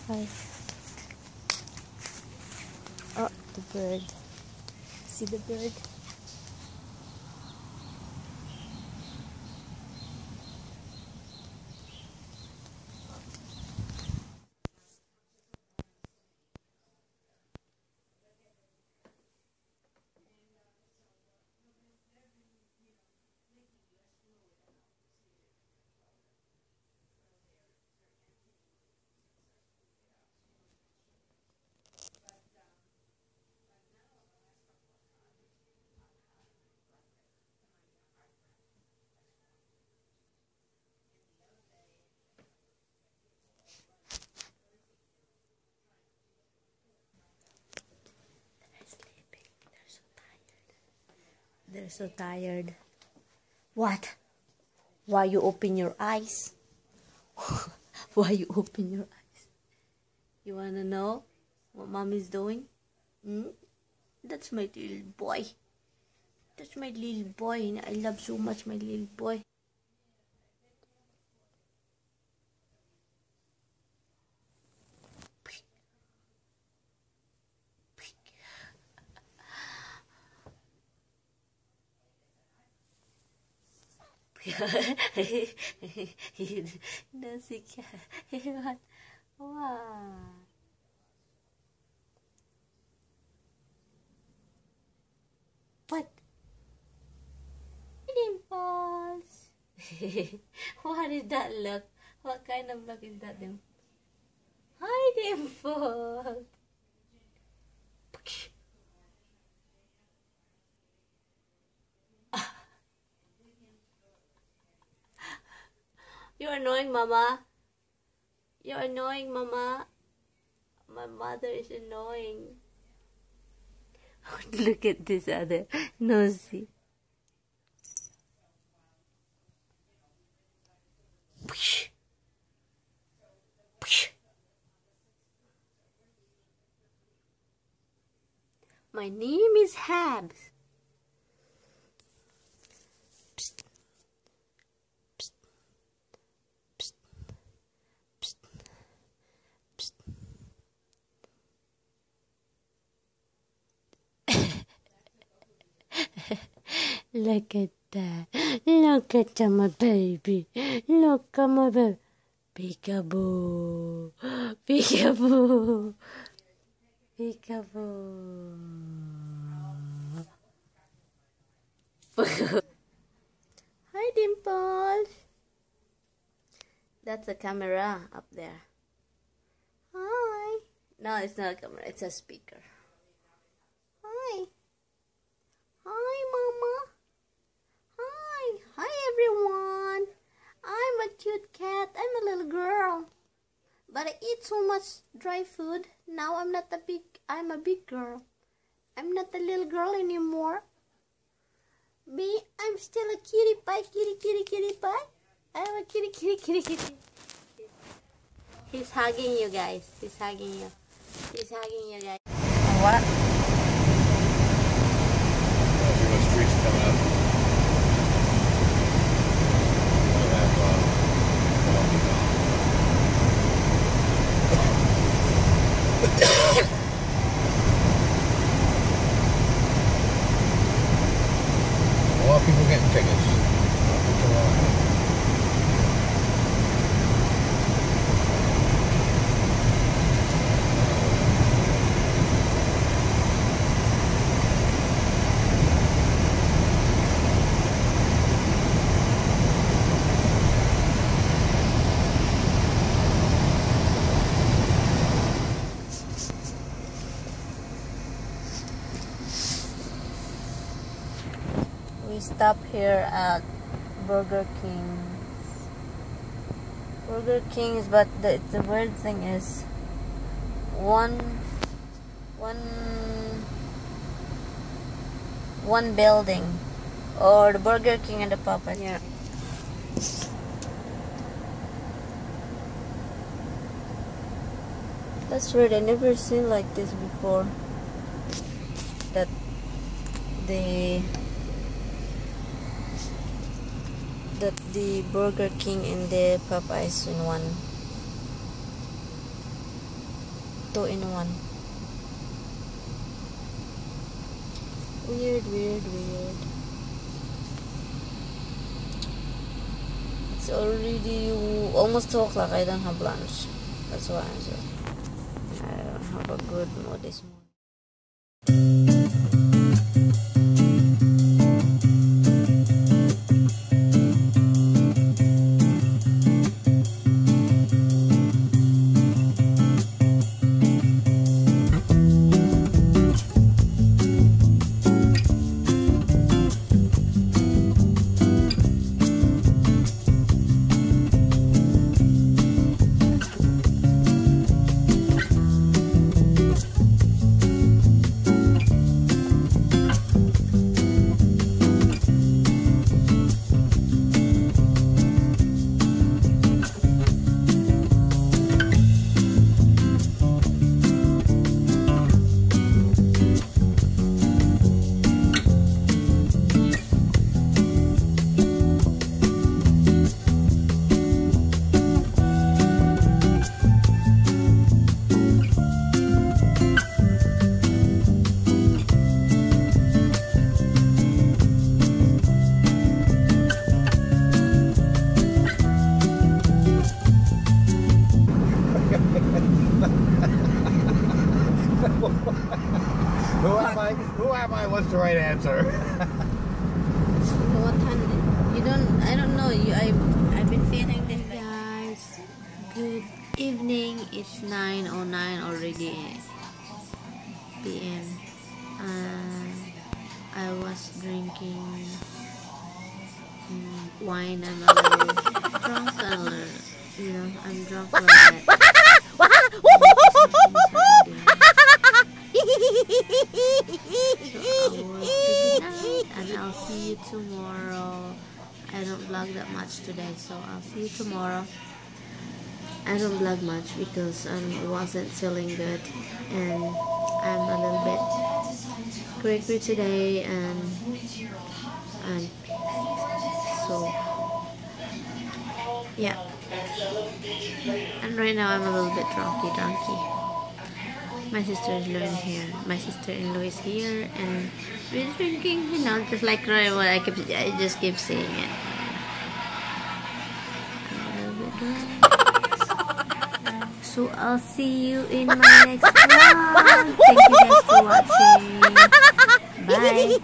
Hi. Oh, the bird. See the bird? They're so tired. What? Why you open your eyes? Why you open your eyes? You wanna know what mommy's doing? That's my little boy. That's my little boy. I love so much my little boy. No, she can't. Wow. What? Dimples. What is that look? What kind of look is that, Dimples? Hi, Dimples. You're annoying, Mama. You're annoying, Mama. My mother is annoying. Look at this other nosy. My name is Habs. Psst. Psst. Psst. Psst. Psst. Look at that. Look at my baby. Look at my baby. Peekaboo. Peekaboo. Peekaboo. Hi, Dimples. That's a camera up there. Hi. No, it's not a camera. It's a speaker. Hi. Hi, Mama. Hi. Hi, everyone. I'm a cute cat. I'm a little girl. But I eat so much dry food. Now I'm a big girl. I'm not a little girl anymore. I'm still a kitty pie, kitty pie. I'm a kitty. He's hugging you guys. He's hugging you. He's hugging you guys. What? See what streaks coming up. A lot of people getting tickets. We stop here at Burger King's, but the weird thing is one building, or the Burger King and the Popeyes. Yeah. That's weird. I never seen like this before. That the Burger King and the Popeyes in one. 2-in-1. Weird. It's already almost 2 o'clock. I don't have lunch. That's why I don't have a good mood this morning. Who am I? What's the right answer? What time? I don't know. I've been feeling this. Guys, good evening. It's 9:09 already p.m. I was drinking wine. I'm a little drunk. I'm drunk a little bit. And I'll see you tomorrow. I don't vlog that much today, so I'll see you tomorrow. I don't vlog much because I wasn't feeling good, and I'm a little bit cranky today, and so yeah. And right now I'm a little bit drunky. My sister is learning here. My sister-in-law is here, and we're drinking, just like what I just keep saying it. So I'll see you in my next vlog. Thank you guys for watching. Bye.